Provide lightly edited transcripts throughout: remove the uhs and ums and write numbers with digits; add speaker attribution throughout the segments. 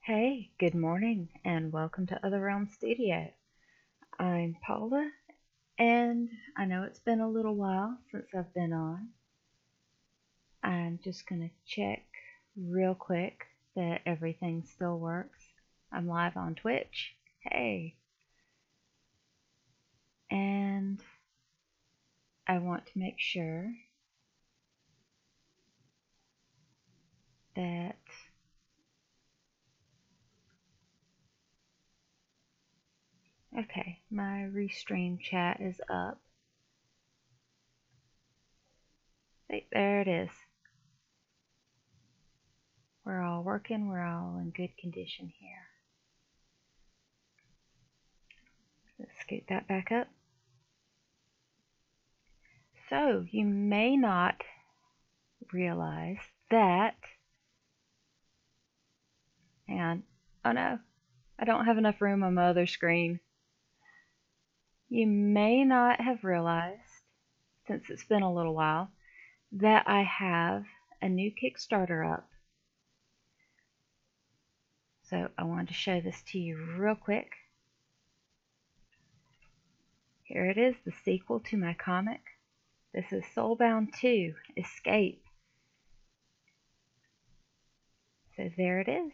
Speaker 1: Hey, good morning, and welcome to OtherRealmStudio. I'm Paula, and I know it's been a little while since I've been on. I'm just going to check real quick that everything still works. I'm live on Twitch. Hey, and I want to make sure that okay, my Restream chat is up. There it is. We're all working, we're all in good condition here. Let's scoot that back up. So, you may not realize that, hang on, oh no, I don't have enough room on my other screen. You may not have realized, since it's been a little while, that I have a new Kickstarter up. So I wanted to show this to you real quick. Here it is, the sequel to my comic. This is Soulbound 2, Escape. So there it is.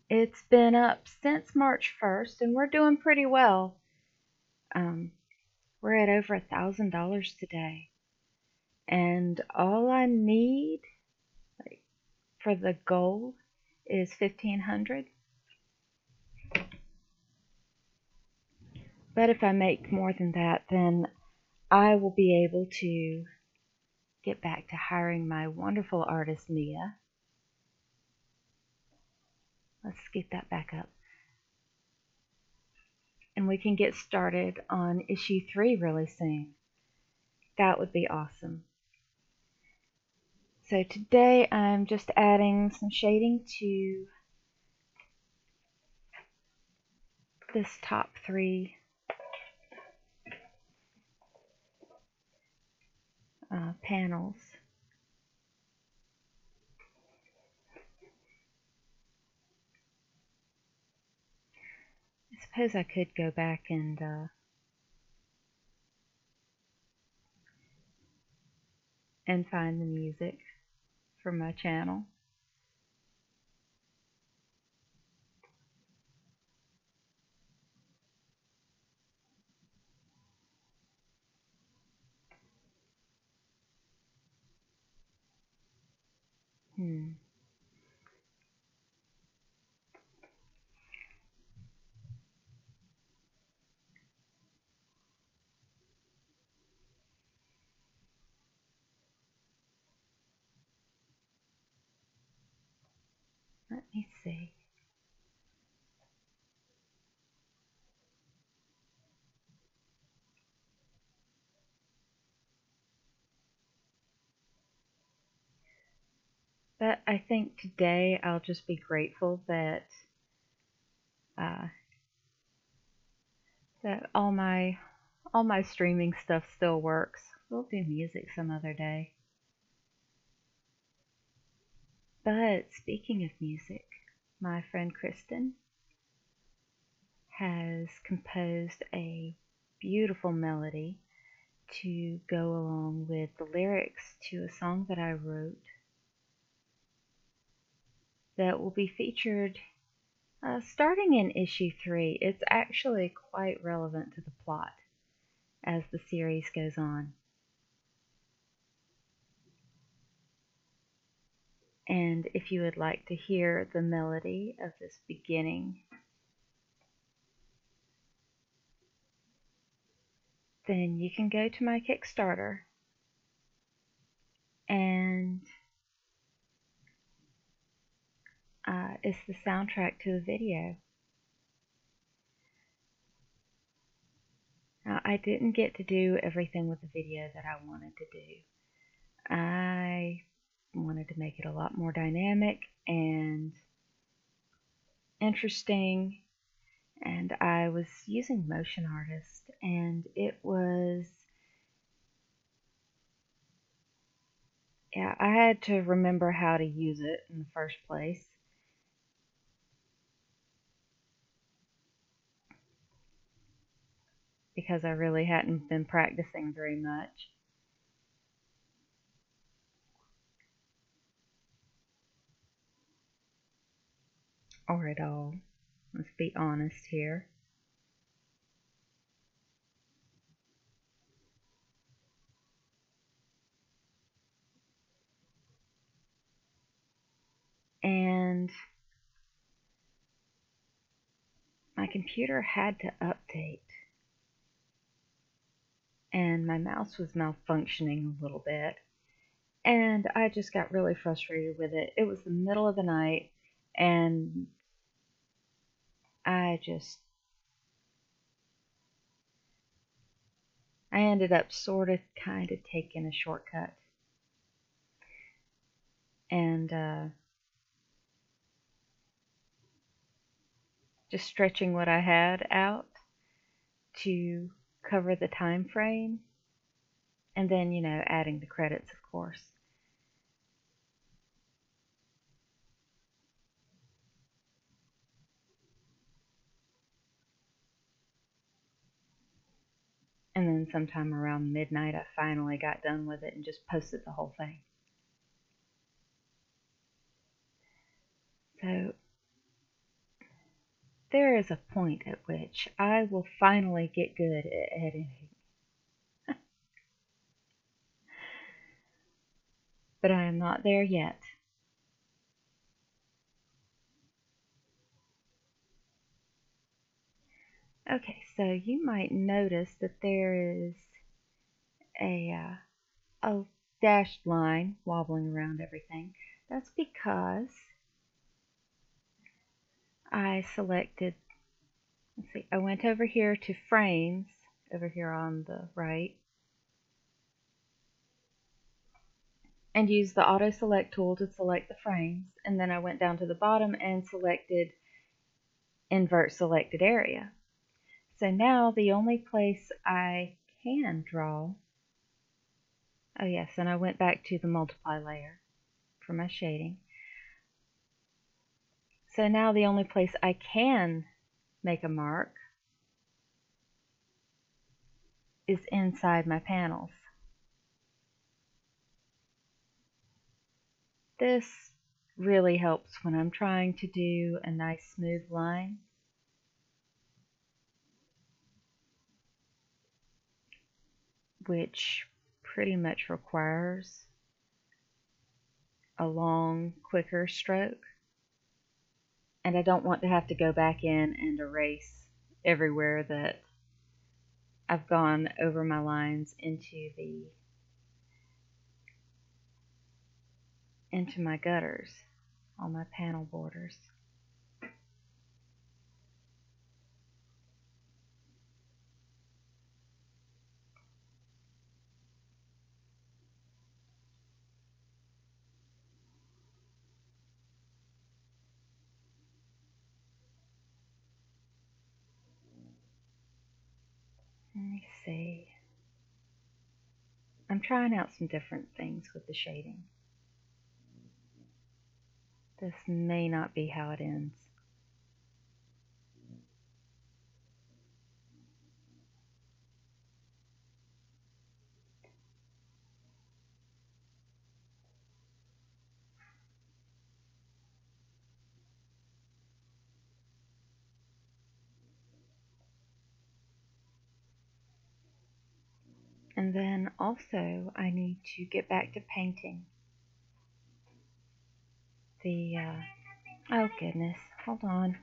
Speaker 1: It's been up since March 1st, and we're doing pretty well. We're at over $1,000 today. And all I need for the goal is 1,500. But if I make more than that, then I will be able to get back to hiring my wonderful artist, Mia. Let's get that back up. And we can get started on issue 3 really soon. That would be awesome. So today I'm just adding some shading to this top 3 panels. I suppose I could go back and find the music for my channel. Let me see. But I think today I'll just be grateful that that all my streaming stuff still works. We'll do music some other day. But speaking of music, my friend Kristen has composed a beautiful melody to go along with the lyrics to a song that I wrote that will be featured starting in issue 3. It's actually quite relevant to the plot as the series goes on. And if you would like to hear the melody of this beginning, then you can go to my Kickstarter and it's the soundtrack to a video. Now, I didn't get to do everything with the video that I wanted to do. I wanted to make it a lot more dynamic and interesting, and I was using Motion Artist, and it was, I had to remember how to use it in the first place. because I really hadn't been practicing very much. Or at all. Let's be honest here. And my computer had to update. And my mouse was malfunctioning a little bit. And I just got really frustrated with it. It was the middle of the night, and I ended up sort of kind of taking a shortcut and just stretching what I had out to cover the time frame, and then, adding the credits, of course. And then sometime around midnight, I finally got done with it and just posted the whole thing. So there is a point at which I will finally get good at editing. But I am not there yet. Okay, so you might notice that there is a dashed line wobbling around everything. That's because I selected, let's see, I went over here to frames, over here on the right, and used the auto select tool to select the frames, and then I went down to the bottom and selected invert selected area. So now the only place I can draw, oh yes, and I went back to the multiply layer for my shading. So now the only place I can make a mark is inside my panels. This really helps when I'm trying to do a nice smooth line. Which pretty much requires a long, quicker stroke. And I don't want to have to go back in and erase everywhere that I've gone over my lines into my gutters on my panel borders. Let me see. I'm trying out some different things with the shading. This may not be how it ends. And then also I need to get back to painting the, oh goodness, hold on.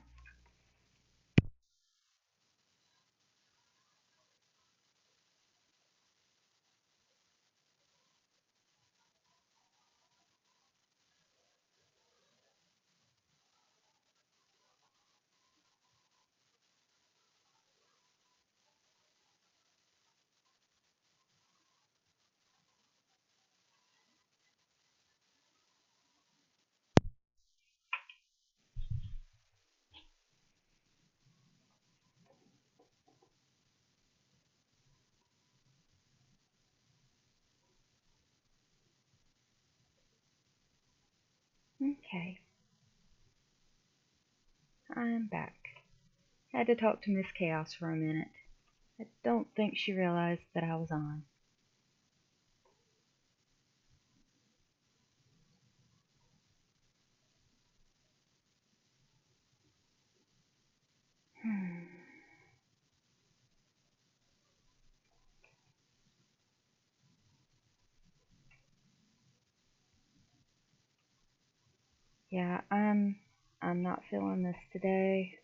Speaker 1: Okay, I'm back. I had to talk to Miss Chaos for a minute. I don't think she realized that I was on. Yeah, I'm not feeling this today.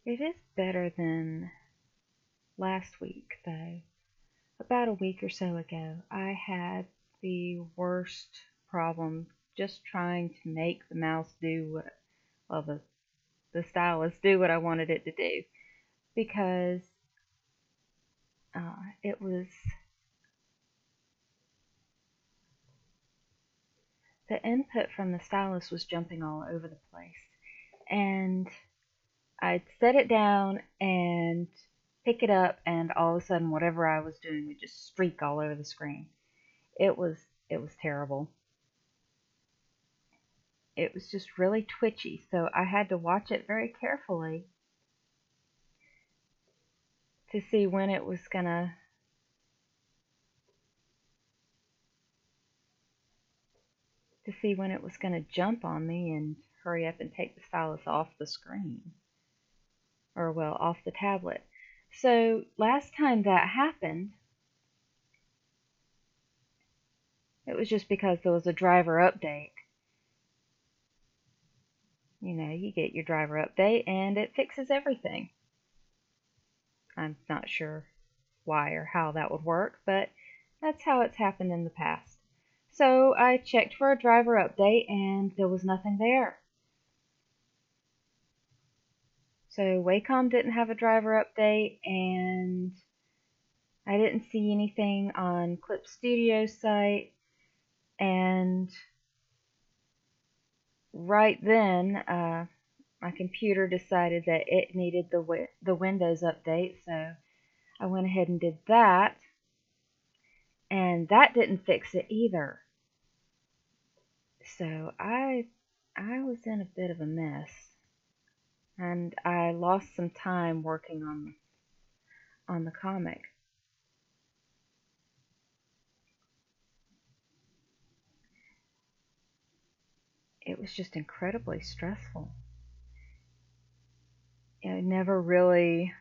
Speaker 1: It is better than last week, though. About a week or so ago, I had the worst problem just trying to make the mouse do what, well, the stylus do what I wanted it to do, because it was, the input from the stylus was jumping all over the place. And I'd set it down and pick it up, and all of a sudden, whatever I was doing would just streak all over the screen. It was it was terrible. It was just really twitchy, so I had to watch it very carefully to see when it was gonna jump on me and hurry up and take the stylus off the screen, or well, off the tablet. So last time that happened, it was just because there was a driver update. You know, you get your driver update and it fixes everything. I'm not sure why or how that would work, but that's how it's happened in the past. So I checked for a driver update and there was nothing there. So Wacom didn't have a driver update, and I didn't see anything on Clip Studio's site. And right then, my computer decided that it needed the Windows update, so I went ahead and did that, and that didn't fix it either. So I was in a bit of a mess, and I lost some time working on the comic. It was just incredibly stressful. You know, never really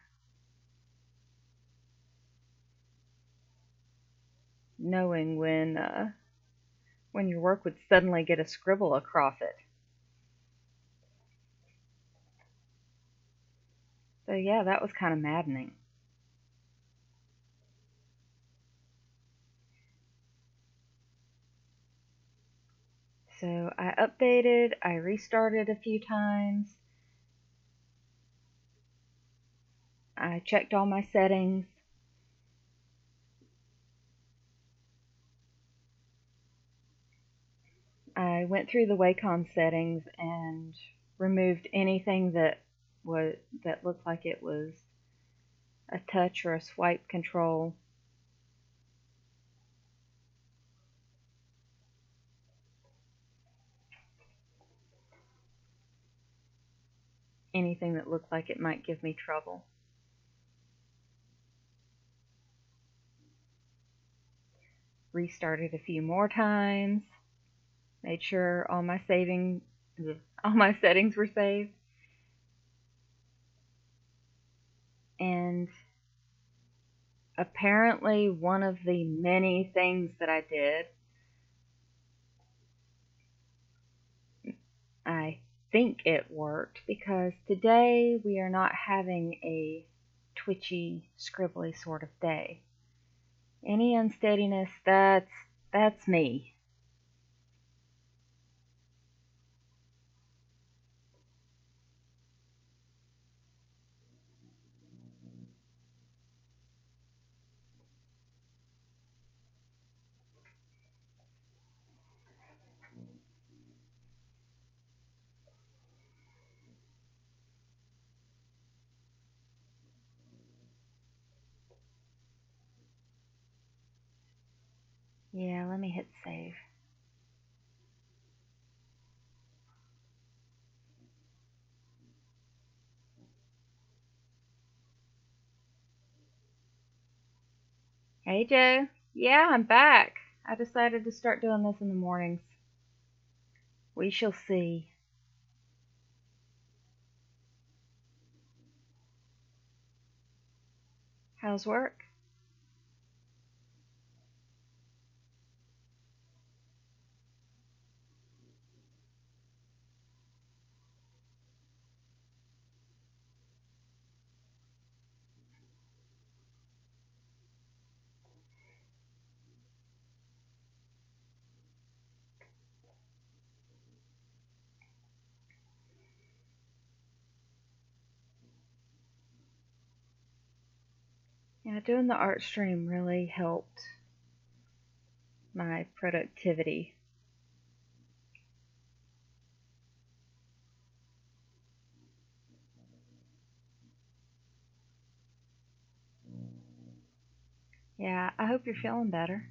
Speaker 1: knowing when your work would suddenly get a scribble across it. So yeah, that was kind of maddening. So I updated, I restarted a few times, I checked all my settings. I went through the Wacom settings and removed anything that looked like it was a touch or a swipe control. Anything that looked like it might give me trouble. Restarted a few more times. Made sure all my settings were saved. And apparently one of the many things that I did, I think it worked, because today we are not having a twitchy, scribbly sort of day. Any unsteadiness, that's me. Yeah, let me hit save. Hey Joe. Yeah, I'm back. I decided to start doing this in the mornings. We shall see. How's work? Yeah, doing the art stream really helped my productivity. Yeah, I hope you're feeling better.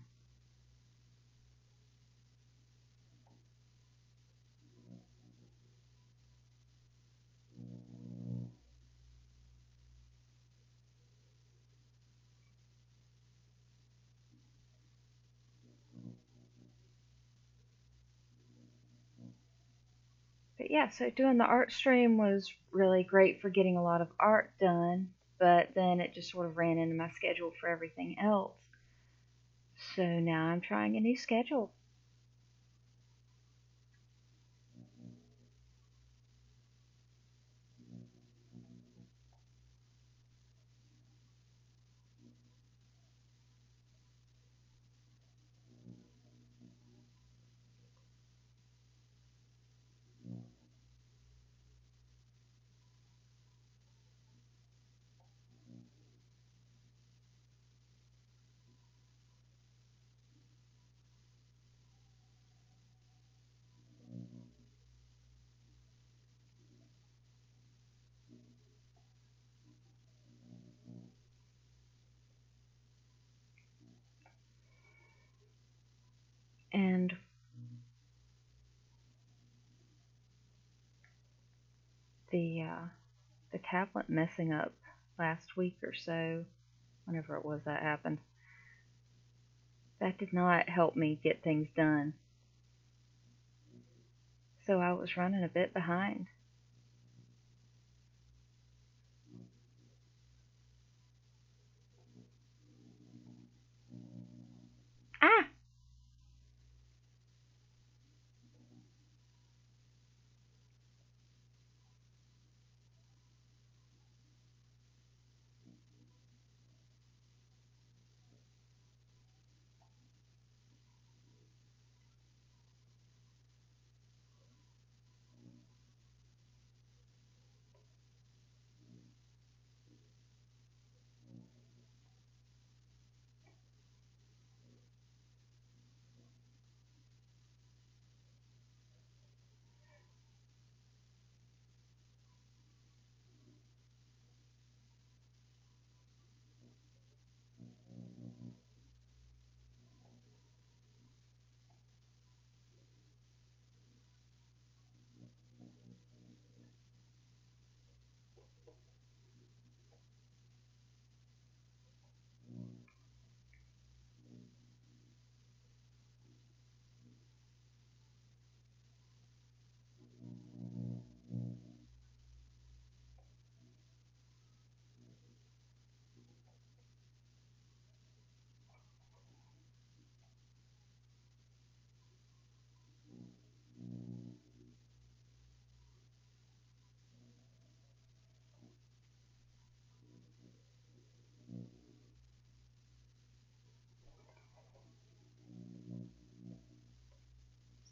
Speaker 1: But yeah, so doing the art stream was really great for getting a lot of art done, but then it just sort of ran into my schedule for everything else. So now I'm trying a new schedule. And the the tablet messing up last week or so, whenever it was that happened, that did not help me get things done. So I was running a bit behind. Ah!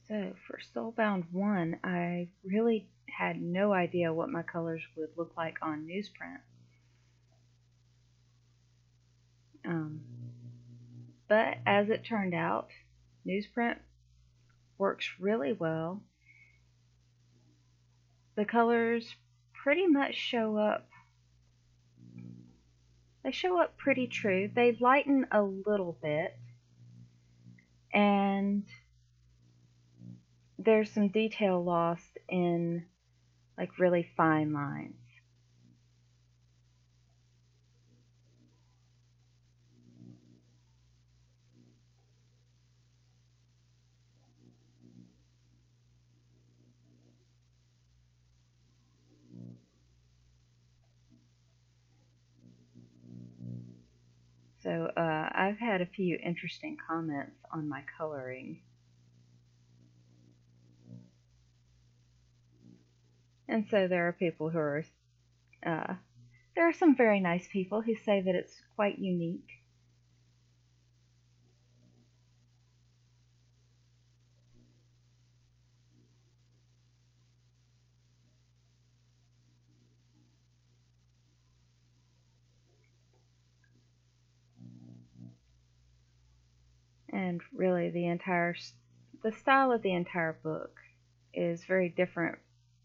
Speaker 1: So for Soulbound 1, I really had no idea what my colors would look like on newsprint. Um, but as it turned out, newsprint works really well. The colors pretty much show up. They show up pretty true. They lighten a little bit, and there's some detail lost in like really fine lines. So I've had a few interesting comments on my coloring. And so there are people who are, uh, there are some very nice people who say that it's quite unique. And really, the style of the entire book is very different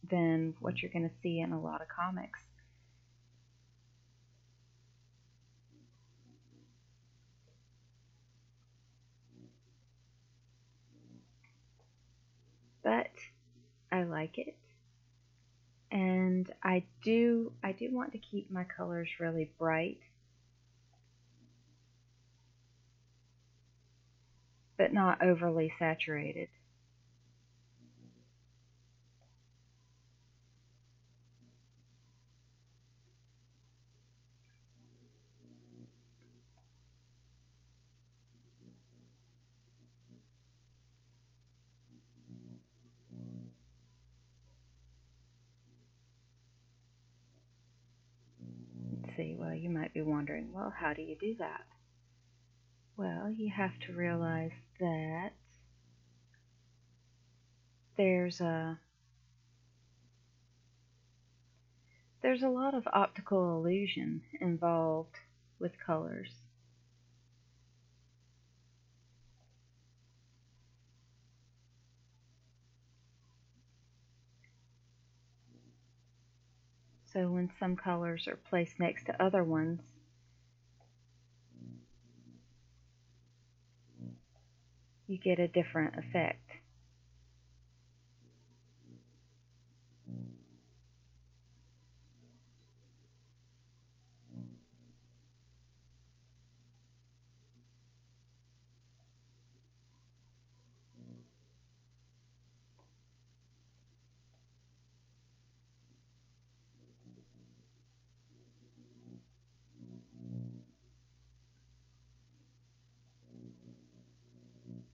Speaker 1: than what you're going to see in a lot of comics. But I like it, and I do want to keep my colors really bright, but not overly saturated. Let's see, well, you might be wondering, well, how do you do that? Well, you have to realize that there's a there's a lot of optical illusion involved with colors. So when some colors are placed next to other ones, you get a different effect.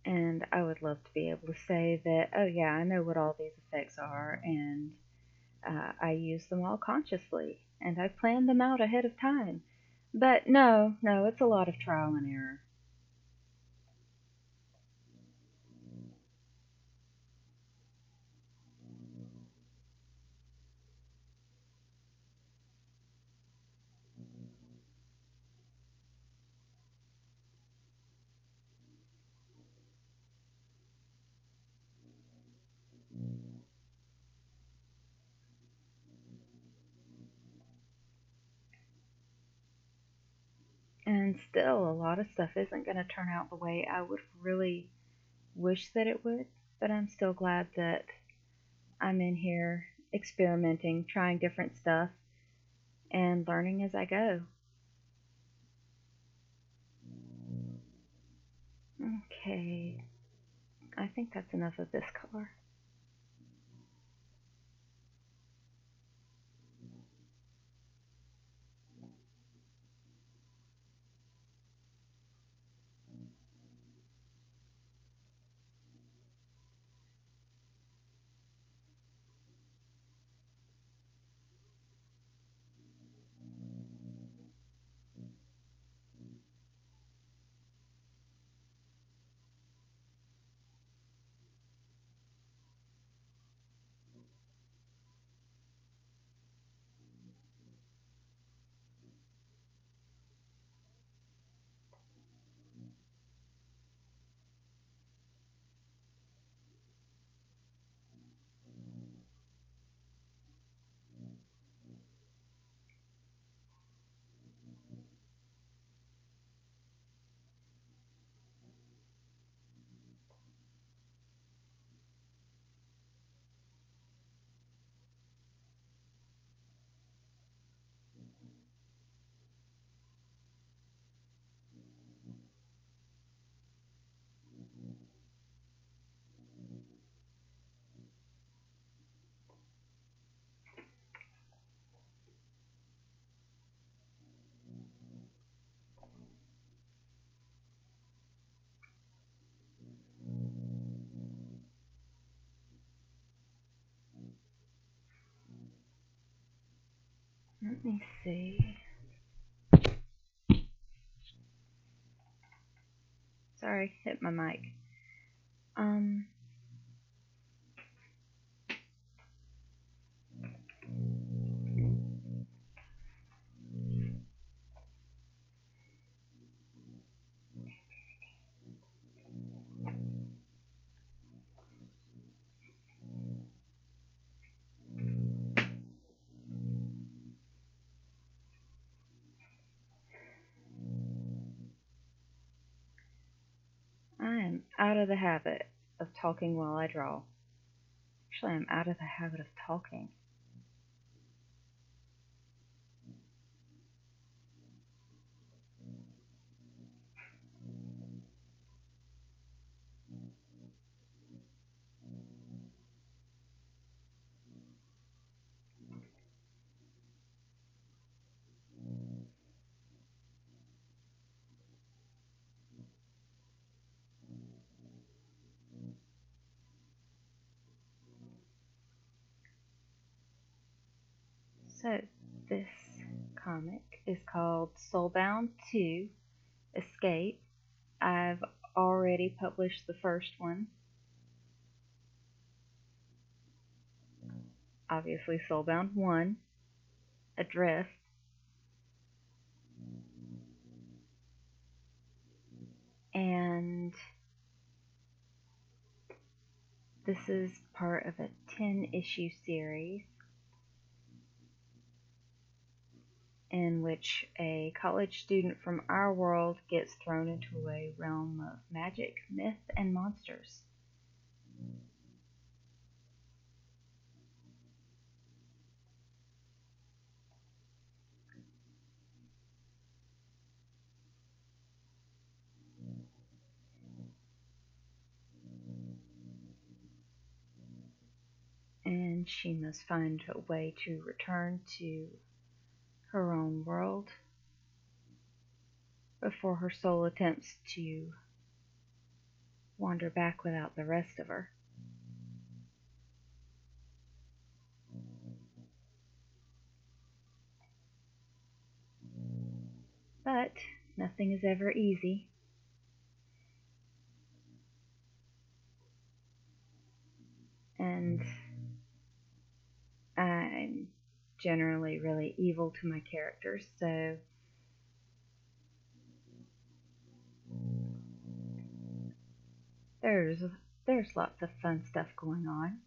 Speaker 1: And I would love to be able to say that, oh yeah, I know what all these effects are, and I use them all consciously, and I planned them out ahead of time. But no, it's a lot of trial and error. And still, a lot of stuff isn't going to turn out the way I would really wish that it would, but I'm still glad that I'm in here experimenting, trying different stuff, and learning as I go. Okay, I think that's enough of this color. Let me see. Sorry, hit my mic. I am out of the habit of talking while I draw. Actually, I'm out of the habit of talking. So, this comic is called Soulbound 2 Escape. I've already published the first one. Obviously, Soulbound 1, Adrift. And this is part of a 10-issue series in which a college student from our world gets thrown into a realm of magic, myth, and monsters. And she must find a way to return to her own world before her soul attempts to wander back without the rest of her. But nothing is ever easy. And I'm generally really evil to my characters, so there's lots of fun stuff going on.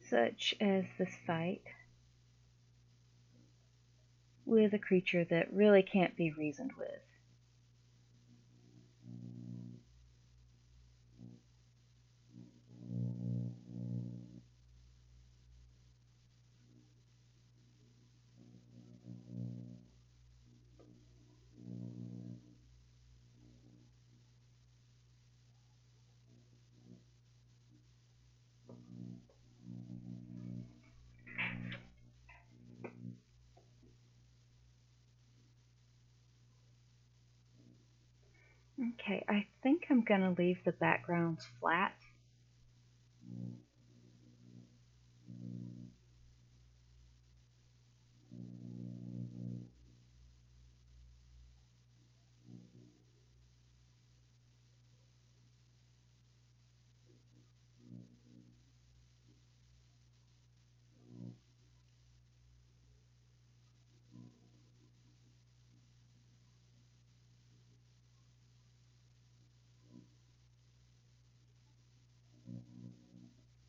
Speaker 1: Such as this fight with a creature that really can't be reasoned with. Okay, I think I'm going to leave the backgrounds flat.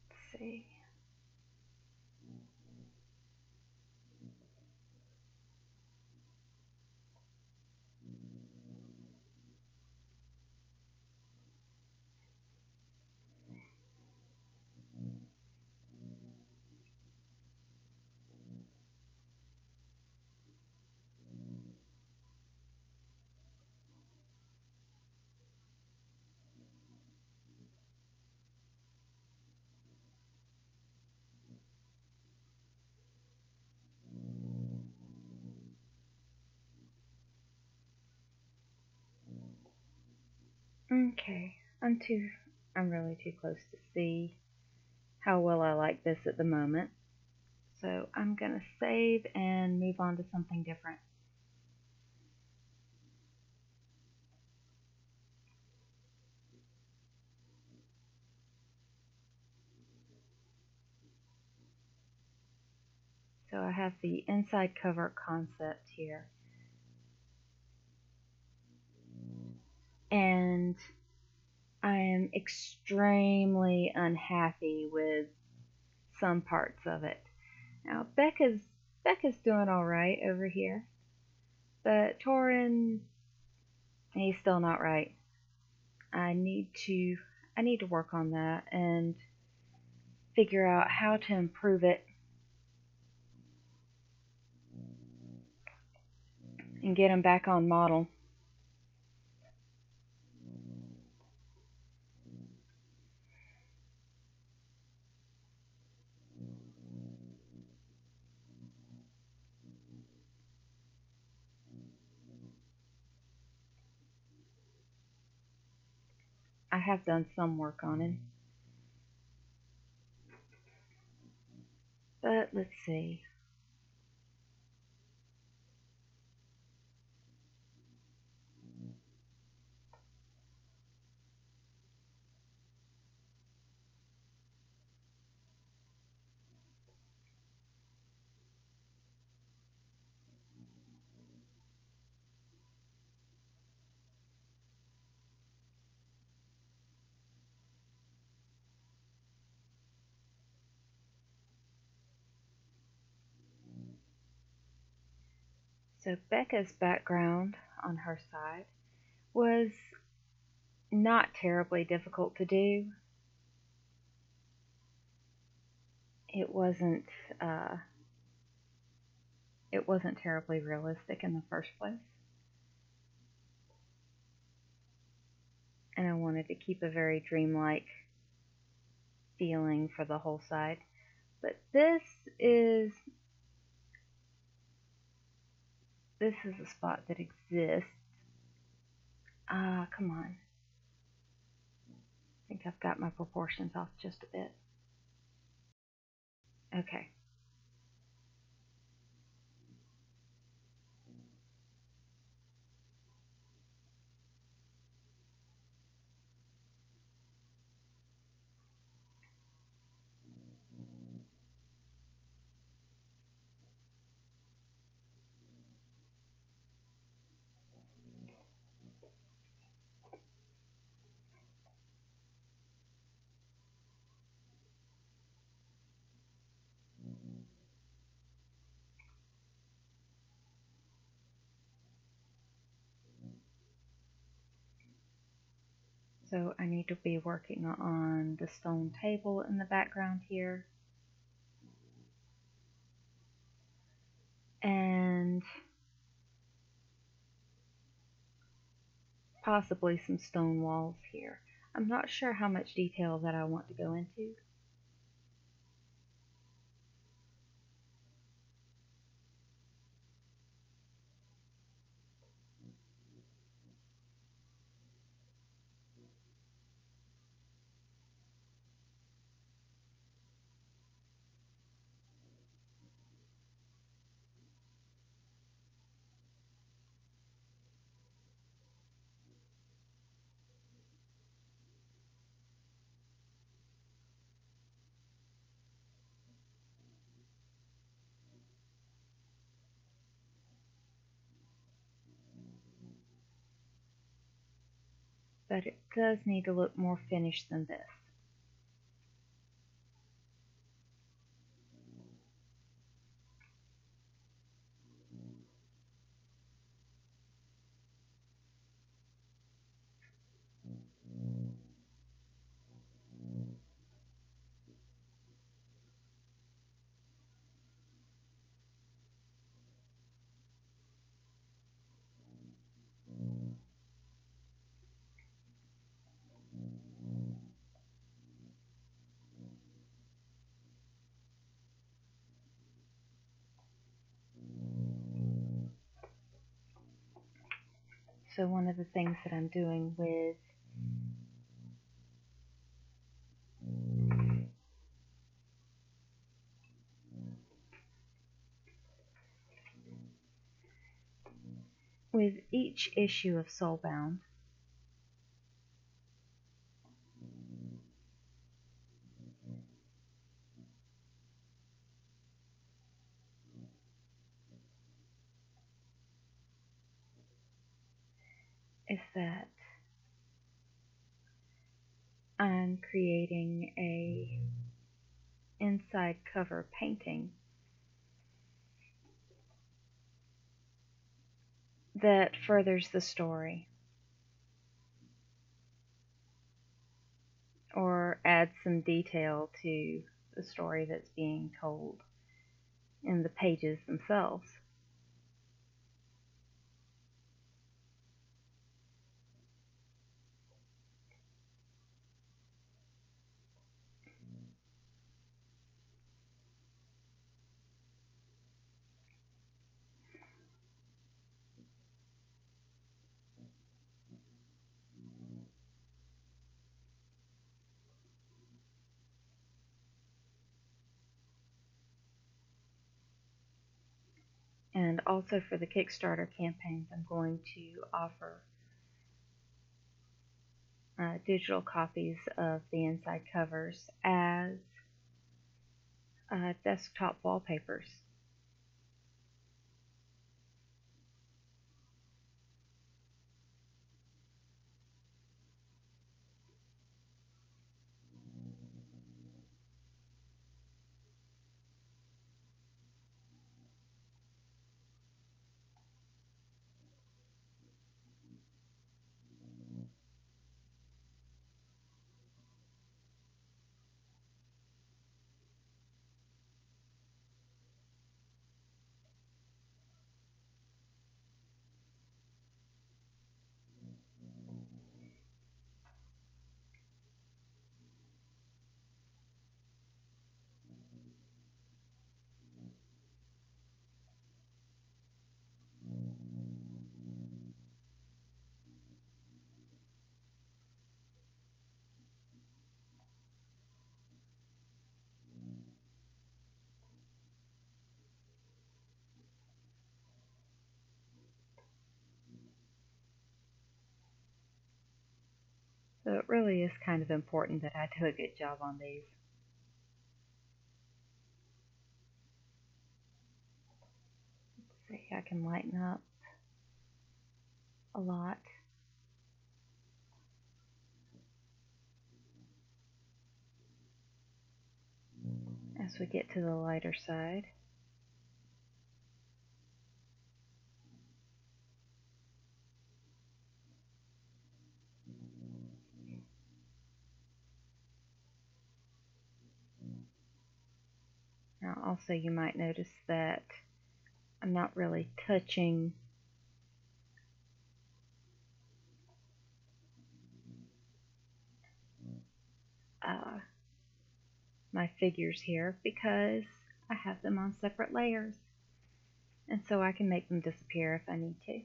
Speaker 1: Let's see. Okay, I'm really too close to see how well I like this at the moment. So I'm gonna save and move on to something different. So I have the inside cover concept here. And I am extremely unhappy with some parts of it. Now Becca's doing all right over here, but Torin, he's still not right. I need to I need to work on that and figure out how to improve it and get him back on model. I have done some work on him, but let's see. So Becca's background on her side was not terribly difficult to do. It wasn't uh, it wasn't terribly realistic in the first place, and I wanted to keep a very dreamlike feeling for the whole side. But this is a spot that exists. Come on. I think I've got my proportions off just a bit. Okay. So I need to be working on the stone table in the background here. And possibly some stone walls here. I'm not sure how much detail that I want to go into. But it does need to look more finished than this. So one of the things that I'm doing with each issue of Soulbound is that I'm creating a inside cover painting that furthers the story or adds some detail to the story that's being told in the pages themselves. And also for the Kickstarter campaigns, I'm going to offer digital copies of the inside covers as desktop wallpapers. So it really is kind of important that I do a good job on these. Let's see, I can lighten up a lot. As we get to the lighter side. Now also you might notice that I'm not really touching my figures here because I have them on separate layers, and so I can make them disappear if I need to.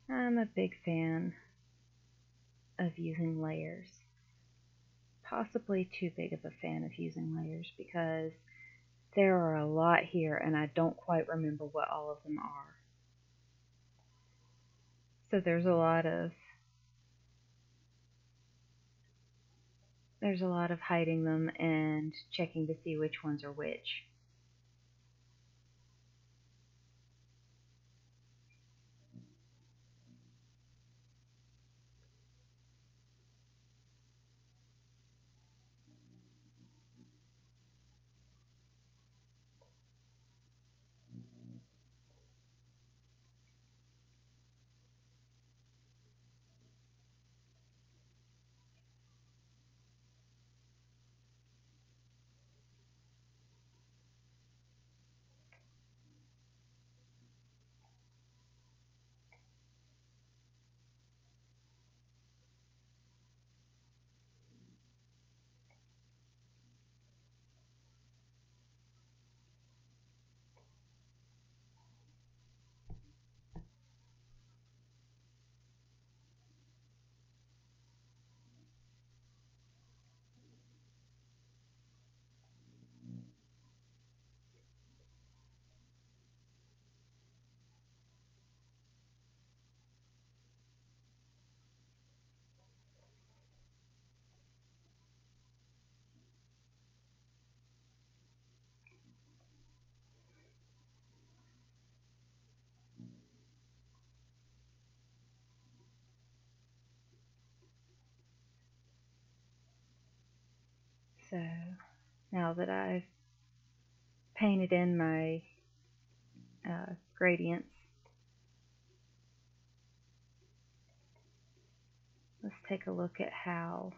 Speaker 1: I'm a big fan of using layers. Possibly too big of a fan of using layers because there are a lot here and I don't quite remember what all of them are. So there's a lot of hiding them and checking to see which ones are which. So now that I've painted in my gradients, let's take a look at how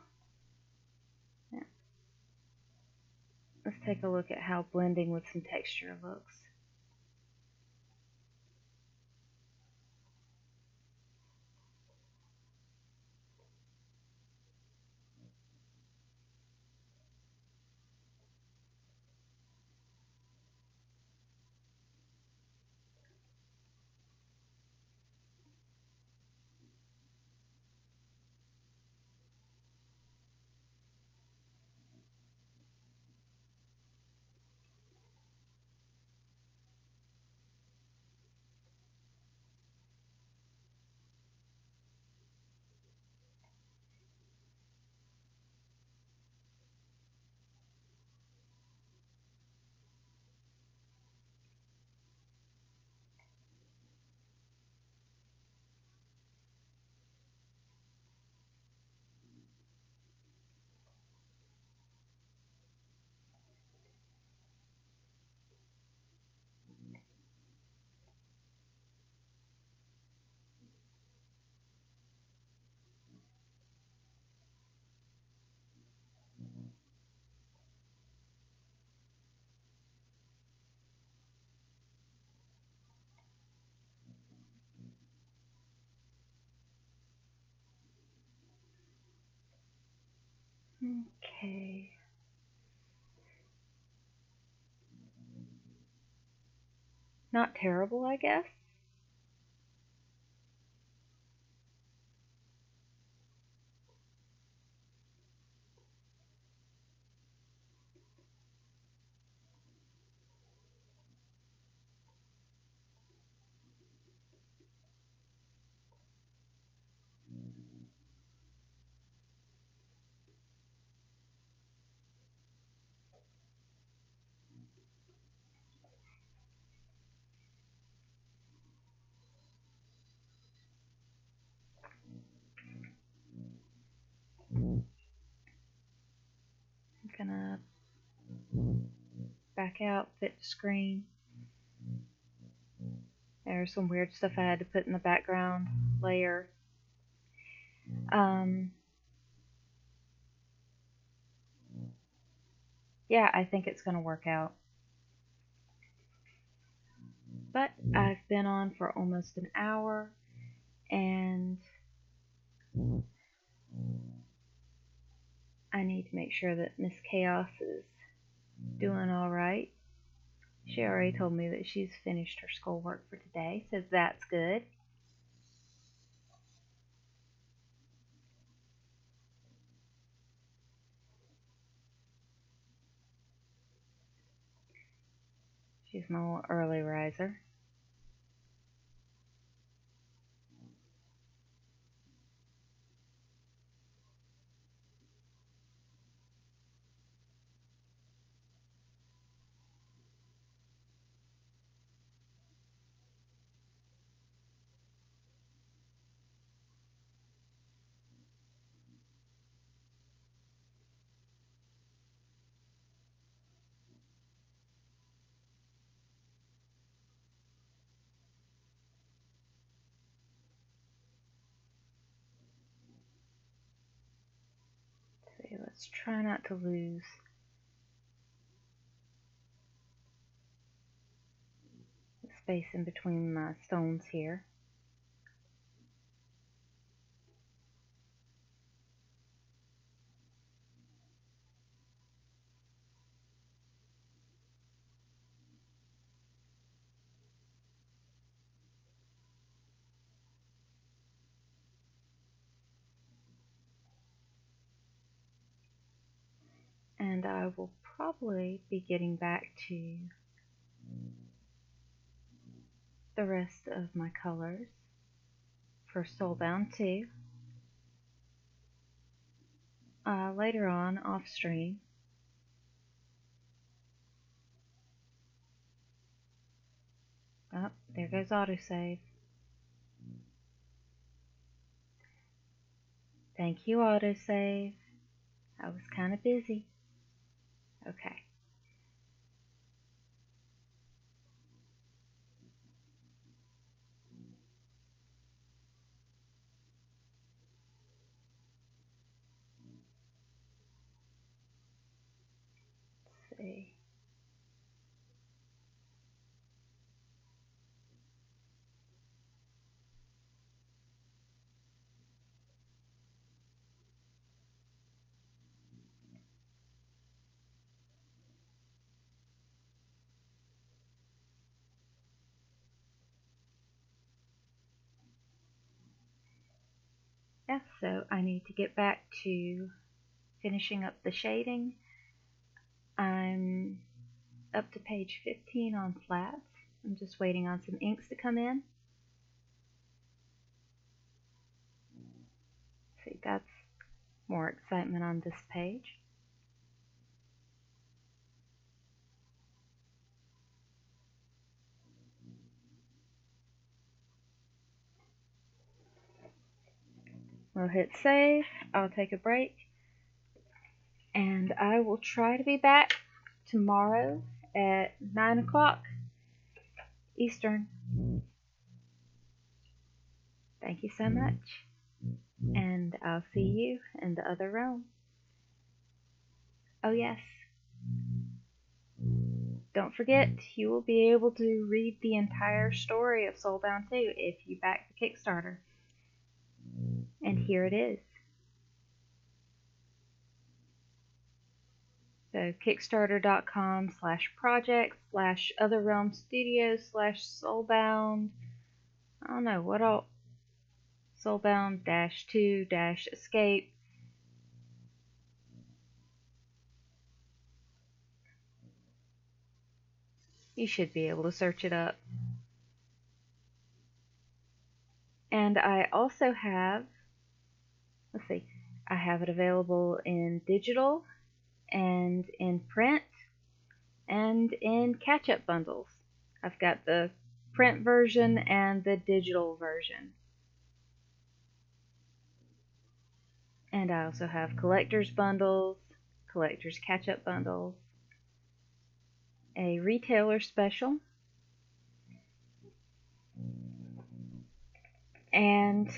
Speaker 1: blending with some texture looks. Okay. Not terrible, I guess. I'm gonna back out, fit the screen. There's some weird stuff I had to put in the background layer. Yeah, I think it's gonna work out. But I've been on for almost an hour, and I need to make sure that Miss Chaos is doing alright. She already told me that she's finished her schoolwork for today, so that's good. She's my little early riser. See, let's try not to lose the space in between my stones here. And I will probably be getting back to the rest of my colors for Soulbound 2 later on off stream. Oh, there goes autosave. Thank you, autosave. I was kind of busy. Okay. Let's see. Yeah, so I need to get back to finishing up the shading. I'm up to page 15 on flats. I'm just waiting on some inks to come in. See, that's more excitement on this page. We'll hit save. I'll take a break. And I will try to be back tomorrow at 9 o'clock Eastern. Thank you so much. And I'll see you in the other realm. Oh, yes. Don't forget, you will be able to read the entire story of Soulbound 2 if you back the Kickstarter. And here it is. So kickstarter.com/project/OtherRealmStudio/Soulbound. I don't know, what all? Soulbound-2-Escape. You should be able to search it up. And I also have, let's see, I have it available in digital and in print and in catch-up bundles. I've got the print version and the digital version. And I also have collector's bundles, collector's catch-up bundles, a retailer special, and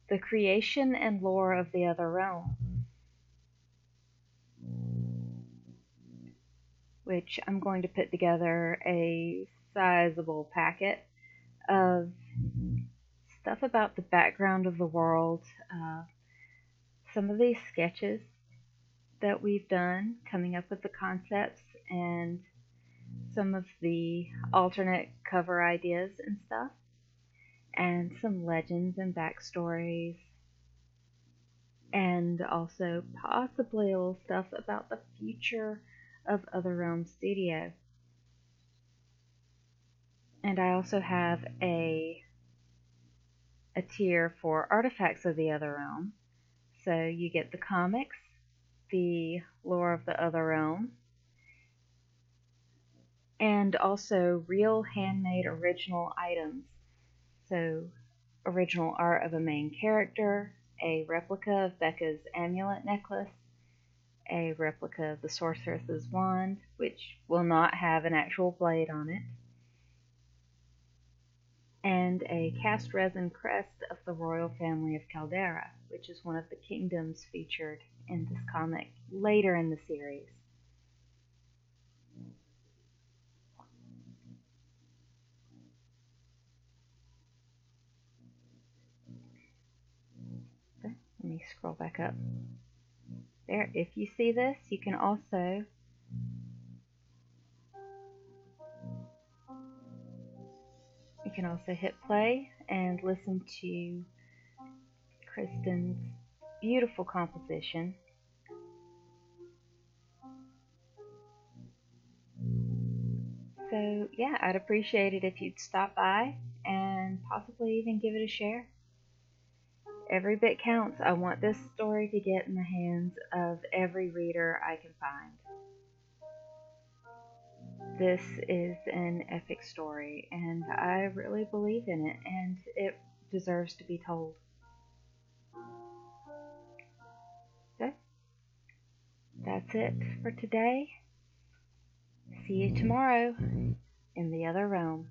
Speaker 1: the creation and lore of the Other Realm, which I'm going to put together a sizable packet of stuff about the background of the world, some of these sketches that we've done, coming up with the concepts, and some of the alternate cover ideas and stuff, and some legends and backstories, and also possibly a little stuff about the future of OtherRealmStudio. And I also have a tier for Artifacts of the Other Realm. So you get the comics, the lore of the Other Realm, and also real handmade original items. So original art of a main character, a replica of Becca's amulet necklace, a replica of the sorceress's wand, which will not have an actual blade on it, and a cast resin crest of the royal family of Caldera, which is one of the kingdoms featured in this comic later in the series. Let me scroll back up. There, if you see this, you can also hit play and listen to Kristen's beautiful composition. So yeah, I'd appreciate it if you'd stop by and possibly even give it a share. Every bit counts. I want this story to get in the hands of every reader I can find. This is an epic story, and I really believe in it, and it deserves to be told. So, that's it for today. See you tomorrow in the other realm.